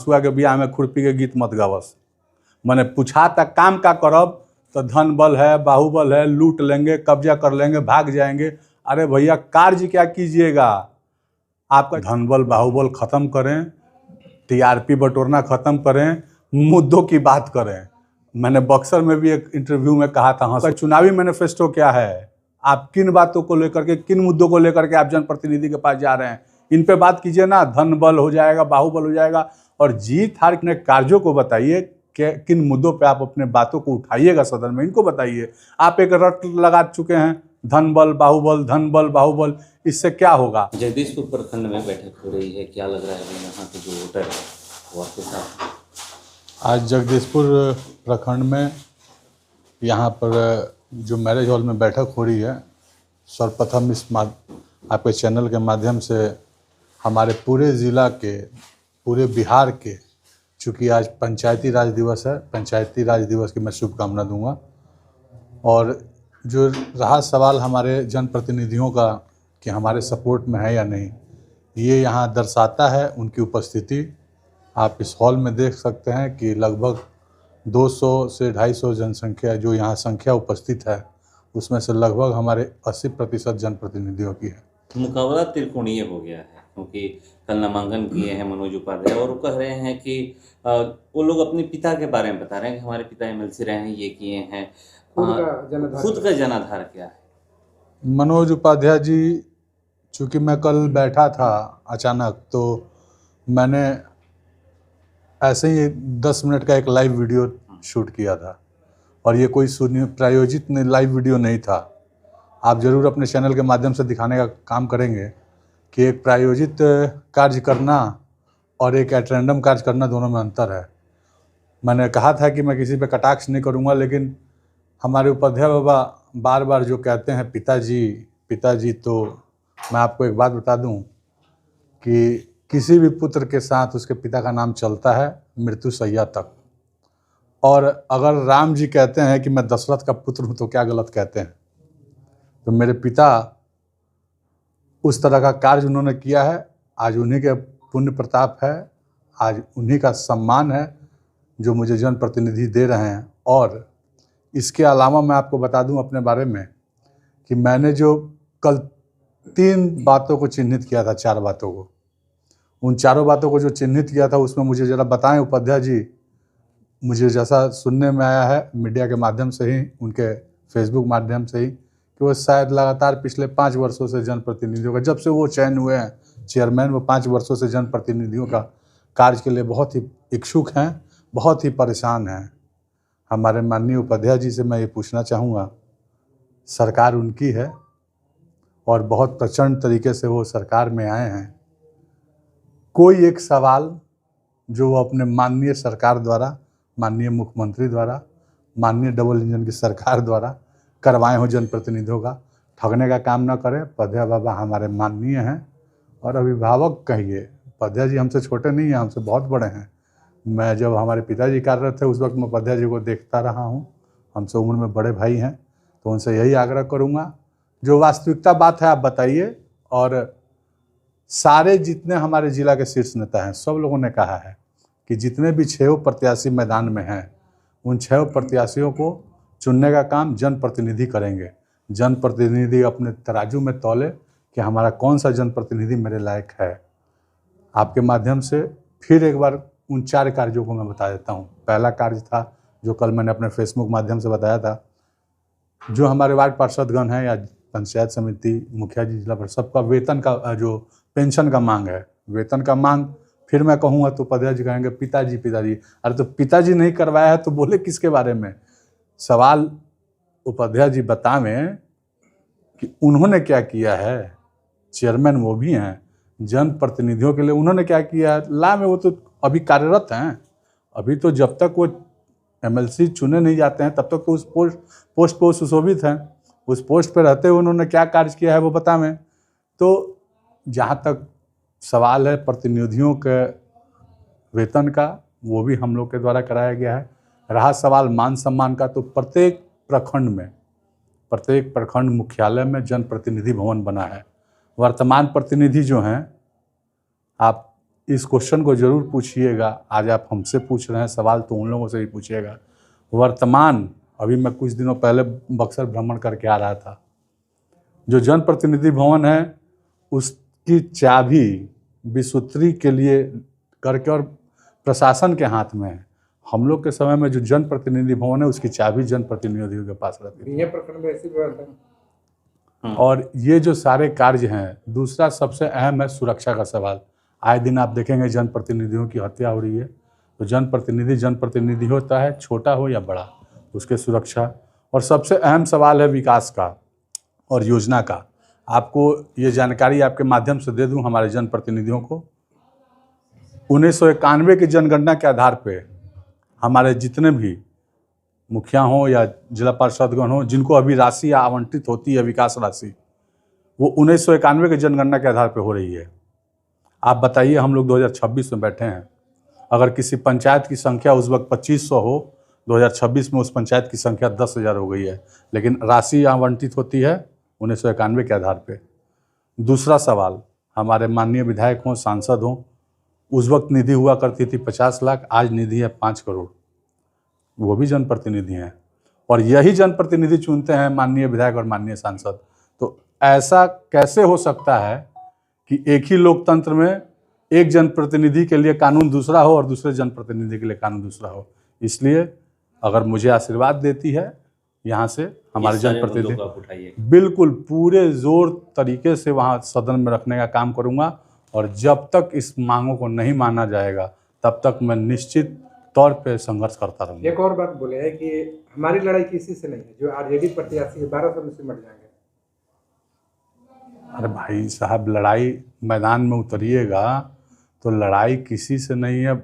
हंसुआ के बियाह में खुरपी के गीत मत गावस। मैंने पूछा था काम का करब तो धन बल है, बाहुबल है, लूट लेंगे, कब्जा कर लेंगे, भाग जाएंगे। अरे भैया कार्य क्या कीजिएगा? आपका धन बल बाहुबल खत्म करें, टीआरपी बटोरना खत्म करें, मुद्दों की बात करें। मैंने बक्सर में भी एक इंटरव्यू में कहा था, हाँ, चुनावी मैनिफेस्टो क्या है? आप किन बातों को लेकर के, किन मुद्दों को लेकर के आप जनप्रतिनिधि के पास जा रहे हैं, इन पे बात कीजिए ना। धन बल हो जाएगा, बाहुबल हो जाएगा। और जीत हार के कार्यों को बताइए कि किन मुद्दों पे आप अपने बातों को उठाइएगा सदन में, इनको बताइए। आप एक रट लगा चुके हैं, धन बल बाहुबल, धन बल बाहुबल, इससे क्या होगा? जगदीशपुर प्रखंड में बैठक हो रही है, क्या लग रहा है यहाँ के जो वोटर है वो आपके साथ? आज जगदीशपुर प्रखंड में यहाँ पर जो मैरिज हॉल में बैठक हो रही है, सर्वप्रथम आपके चैनल के माध्यम से हमारे पूरे ज़िला के, पूरे बिहार के, चूँकि आज पंचायती राज दिवस है, पंचायती राज दिवस की मैं शुभकामना दूंगा। और जो रहा सवाल हमारे जनप्रतिनिधियों का कि हमारे सपोर्ट में है या नहीं, ये यहाँ दर्शाता है उनकी उपस्थिति। आप इस हॉल में देख सकते हैं कि लगभग 200 से 250 जनसंख्या जो यहाँ संख्या उपस्थित है, उसमें से लगभग हमारे 80% जनप्रतिनिधियों की है। मुकाबला त्रिकोणीय हो गया है क्योंकि कल नामांकन किए हैं मनोज उपाध्याय और वो कह रहे हैं कि वो लोग अपने पिता के बारे में बता रहे हैं कि हमारे पिता एमएलसी रहे हैं, ये किए हैं। खुद का जनाधार क्या है? मनोज उपाध्याय जी, चूँकि मैं कल बैठा था अचानक, तो मैंने ऐसे ही 10 मिनट का एक लाइव वीडियो शूट किया था और ये कोई प्रायोजित लाइव वीडियो नहीं था। आप ज़रूर अपने चैनल के माध्यम से दिखाने का काम करेंगे कि एक प्रायोजित कार्य करना और एक एट रैंडम कार्य करना, दोनों में अंतर है। मैंने कहा था कि मैं किसी पे कटाक्ष नहीं करूँगा, लेकिन हमारे उपाध्याय बाबा बार बार जो कहते हैं पिताजी पिताजी, तो मैं आपको एक बात बता दूं कि किसी भी पुत्र के साथ उसके पिता का नाम चलता है मृत्यु सैया तक। और अगर राम जी कहते हैं कि मैं दशरथ का पुत्र हूं तो क्या गलत कहते हैं? तो मेरे पिता उस तरह का कार्य उन्होंने किया है, आज उन्हीं के पुण्य प्रताप है, आज उन्हीं का सम्मान है जो मुझे जनप्रतिनिधि दे रहे हैं। और इसके अलावा मैं आपको बता दूं अपने बारे में कि मैंने जो कल 3 बातों को चिन्हित किया था, 4 बातों को, उन चारों बातों को जो चिन्हित किया था उसमें मुझे ज़रा बताएं उपाध्याय जी। मुझे जैसा सुनने में आया है मीडिया के माध्यम से ही, उनके फेसबुक माध्यम से ही, कि वो शायद लगातार पिछले 5 वर्षों से जनप्रतिनिधियों का, जब से वो चयन हुए हैं चेयरमैन, वो 5 वर्षों से जनप्रतिनिधियों का कार्य के लिए बहुत ही इच्छुक हैं, बहुत ही परेशान हैं। हमारे माननीय उपाध्याय जी से मैं ये पूछना चाहूँगा, सरकार उनकी है और बहुत प्रचंड तरीके से वो सरकार में आए हैं, कोई एक सवाल जो वो अपने माननीय सरकार द्वारा, माननीय मुख्यमंत्री द्वारा, माननीय डबल इंजन की सरकार द्वारा करवाए हो जनप्रतिनिधियों का, ठगने का काम ना करें। उपाध्याय बाबा हमारे माननीय हैं और अभिभावक कहिए, उपाध्याय जी हमसे छोटे नहीं हैं, हमसे बहुत बड़े हैं। मैं जब हमारे पिताजी कार्यरत थे उस वक्त मैं उपाध्याय जी को देखता रहा हूँ, हमसे उम्र में बड़े भाई हैं, तो उनसे यही आग्रह करूँगा, जो वास्तविकता बात है आप बताइए। और सारे जितने हमारे ज़िला के शीर्ष नेता हैं, सब लोगों ने कहा है कि जितने भी 6 प्रत्याशी मैदान में हैं, उन 6 प्रत्याशियों को चुनने का काम जनप्रतिनिधि करेंगे। जनप्रतिनिधि अपने तराजू में तौले कि हमारा कौन सा जनप्रतिनिधि मेरे लायक है। आपके माध्यम से फिर एक बार उन 4 कार्यों को मैं बता देता हूँ। पहला कार्य था जो कल मैंने अपने फेसबुक माध्यम से बताया था, जो हमारे वार्ड पार्षदगण हैं या पंचायत समिति मुखिया जी, जिला परिषद, सबका वेतन का, जो पेंशन का मांग है, वेतन का मांग फिर मैं कहूँगा तो उपाध्याय जी कहेंगे पिताजी पिताजी। अरे तो पिताजी नहीं करवाया है तो बोले किसके बारे में? सवाल उपाध्याय जी बतावें कि उन्होंने क्या किया है। चेयरमैन वो भी हैं, जनप्रतिनिधियों के लिए उन्होंने क्या किया है? ला में वो तो अभी कार्यरत हैं, अभी तो जब तक वो एमएलसी चुने नहीं जाते हैं तब तक तो उस पोस्ट पर सुशोभित हैं। उस पोस्ट पर रहते हुए उन्होंने क्या कार्य किया है वो बतावें। तो जहाँ तक सवाल है प्रतिनिधियों के वेतन का, वो भी हम लोग के द्वारा कराया गया है। रहा सवाल मान सम्मान का, तो प्रत्येक प्रखंड मुख्यालय में जनप्रतिनिधि भवन बना है। वर्तमान प्रतिनिधि जो हैं, आप इस क्वेश्चन को ज़रूर पूछिएगा। आज आप हमसे पूछ रहे हैं सवाल, तो उन लोगों से भी पूछिएगा। वर्तमान, अभी मैं कुछ दिनों पहले बक्सर भ्रमण करके आ रहा था, जो जनप्रतिनिधि भवन है उसकी चाबी विसूत्री के लिए करके और प्रशासन के हाथ में है। हम लोग के समय में जो जनप्रतिनिधि भवन है उसकी चाबी जनप्रतिनिधियों के पास रहती है। ये प्रकरण में ऐसी व्यवस्था। और ये जो सारे कार्य हैं, दूसरा सबसे अहम है सुरक्षा का सवाल। आए दिन आप देखेंगे जनप्रतिनिधियों की हत्या हो रही है, तो जनप्रतिनिधि होता है, छोटा हो या बड़ा, उसके सुरक्षा। और सबसे अहम सवाल है विकास का और योजना का। आपको ये जानकारी आपके माध्यम से दे दूं हमारे जनप्रतिनिधियों को, 1991 की जनगणना के आधार पे हमारे जितने भी मुखिया हों या जिला पार्षदगण हों जिनको अभी राशि आवंटित होती है, विकास राशि, वो 1991 की जनगणना के आधार पे हो रही है। आप बताइए, हम लोग 2026 में बैठे हैं, अगर किसी पंचायत की संख्या उस वक्त 2500 हो, 2026 में उस पंचायत की संख्या 10,000 हो गई है, लेकिन राशि आवंटित होती है 1991 के आधार पे। दूसरा सवाल, हमारे माननीय विधायक हों, सांसद हों, उस वक्त निधि हुआ करती थी 50 लाख, आज निधि है 5 करोड़, वो भी जनप्रतिनिधि हैं। और यही जनप्रतिनिधि चुनते हैं माननीय विधायक और माननीय सांसद। तो ऐसा कैसे हो सकता है कि एक ही लोकतंत्र में एक जनप्रतिनिधि के लिए कानून दूसरा हो और दूसरे जनप्रतिनिधि के लिए कानून दूसरा हो? इसलिए अगर मुझे आशीर्वाद देती है यहाँ से हमारे जनप्रतिनिधि, बिल्कुल पूरे जोर तरीके से वहाँ सदन में रखने का काम करूँगा। और जब तक इस मांगों को नहीं माना जाएगा तब तक मैं निश्चित तौर पे संघर्ष करता रहूँगा। एक और बात बोले है कि हमारी लड़ाई किसी से नहीं है, जो आरजेडी प्रत्याशी 1200 में सिमट जाएंगे। अरे भाई साहब, लड़ाई मैदान में उतरिएगा तो लड़ाई किसी से नहीं है।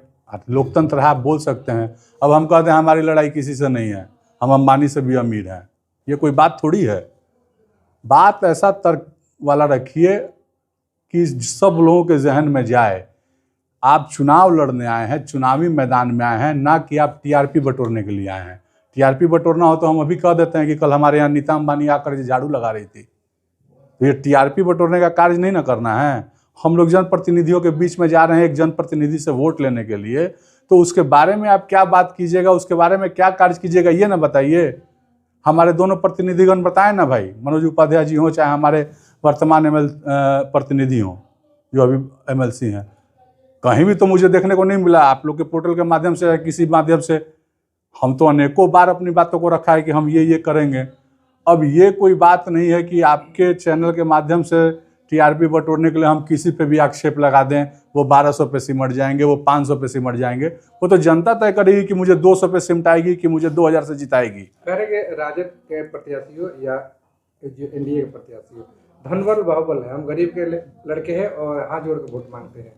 लोकतंत्र है, आप बोल सकते हैं। अब हम कहते हैं हमारी लड़ाई किसी से नहीं है, हम अंबानी से भी अमीर हैं, ये कोई बात थोड़ी है। बात ऐसा तर्क वाला रखिए कि सब लोगों के जहन में जाए। आप चुनाव लड़ने आए हैं, चुनावी मैदान में आए हैं, ना कि आप टीआरपी बटोरने के लिए आए हैं। टीआरपी बटोरना हो तो हम अभी कह देते हैं कि कल हमारे यहाँ नीता अंबानी आकर झाड़ू लगा रही थी। तो ये टीआरपी बटोरने का कार्य नहीं ना करना है। हम लोग जनप्रतिनिधियों के बीच में जा रहे हैं एक जनप्रतिनिधि से वोट लेने के लिए, तो उसके बारे में आप क्या बात कीजिएगा, उसके बारे में क्या कार्य कीजिएगा, ये ना बताइए। हमारे दोनों प्रतिनिधिगण बताएं ना भाई, मनोज उपाध्याय जी हों चाहे हमारे वर्तमान प्रतिनिधि हों जो अभी एमएलसी हैं, कहीं भी तो मुझे देखने को नहीं मिला। आप लोग के पोर्टल के माध्यम से, किसी माध्यम से, हम तो अनेकों बार अपनी बातों को रखा है कि हम ये करेंगे। अब ये कोई बात नहीं है कि आपके चैनल के माध्यम से टीआरपी बटोरने के लिए हम किसी पे भी आक्षेप लगा दें, वो 1200 पे सिमट जाएंगे, वो 500 पे सिमट जाएंगे। वो तो जनता तय करेगी कि मुझे 200 पे सिमटाएगी कि मुझे 2000 से जिताएगी। कह रहे कि राजद के प्रत्याशी हो या जो एनडीए के प्रत्याशी हो, धनबल बाहुबल है, हम गरीब के लड़के हैं और हाथ जोड़ के वोट मांगते हैं।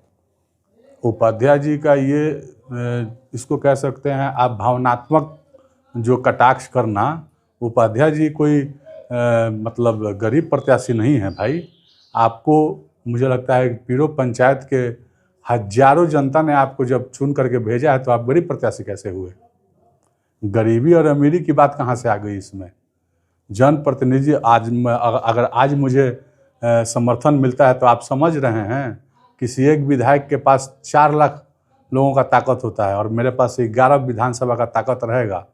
उपाध्याय जी का ये इसको कह सकते हैं आप भावनात्मक जो कटाक्ष करना। उपाध्याय जी कोई मतलब गरीब प्रत्याशी नहीं है भाई। आपको मुझे लगता है पीरो पंचायत के हजारों जनता ने आपको जब चुन करके भेजा है, तो आप गरीब प्रत्याशी कैसे हुए? गरीबी और अमीरी की बात कहाँ से आ गई इसमें? जनप्रतिनिधि अगर आज मुझे समर्थन मिलता है तो आप समझ रहे हैं, किसी एक विधायक के पास 4 लाख लोगों का ताकत होता है और मेरे पास 11 विधानसभा का ताकत रहेगा,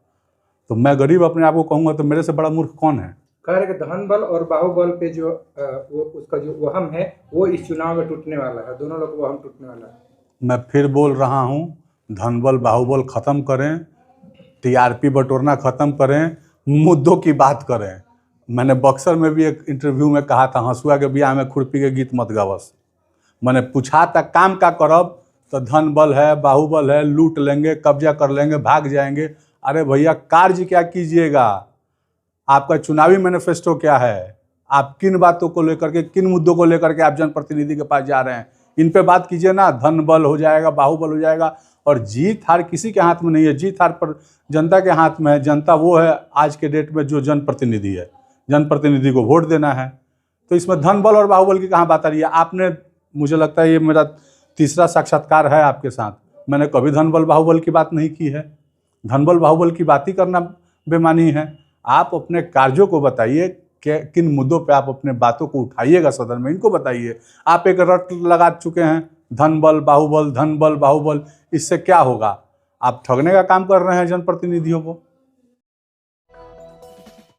तो मैं गरीब अपने आप को कहूँगा तो मेरे से बड़ा मूर्ख कौन है? कह रहे कि धनबल और बाहुबल पे जो वो उसका जो वहम है वो इस चुनाव में टूटने वाला है, दोनों लोग वहम टूटने वाला है। मैं फिर बोल रहा हूँ, धनबल बाहुबल ख़त्म करें, टीआरपी बटोरना ख़त्म करें, मुद्दों की बात करें। मैंने बक्सर में भी एक इंटरव्यू में कहा था, हंसुआ के बियाह में खुरपी के गीत मत गावस। मैंने पूछा था काम का करब, तो धनबल है, बाहुबल है, लूट लेंगे, कब्जा कर लेंगे, भाग जाएंगे। अरे भैया, कार्य क्या कीजिएगा? आपका चुनावी मैनिफेस्टो क्या है? आप किन बातों को लेकर के, किन मुद्दों को लेकर के आप जनप्रतिनिधि के पास जा रहे हैं, इन पे बात कीजिए ना। धनबल हो जाएगा, बाहुबल हो जाएगा, और जीत हार किसी के हाथ में नहीं है। जीत हार पर जनता के हाथ में है। जनता वो है आज के डेट में जो जनप्रतिनिधि है, जनप्रतिनिधि को वोट देना है। तो इसमें धनबल और बाहुबल की कहाँ बात आ रही है? आपने, मुझे लगता है ये मेरा तीसरा साक्षात्कार है आपके साथ, मैंने कभी धनबल बाहुबल की बात नहीं की है। धनबल बाहुबल की बात ही करना बेमानी है। आप अपने कार्यों को बताइए, किन मुद्दों पे आप अपने बातों को उठाइएगा सदन में, इनको बताइए। आप एक रट लगा चुके हैं धन बल बाहुबल, धन बल बाहुबल, इससे क्या होगा? आप ठगने का काम कर रहे हैं जनप्रतिनिधियों को।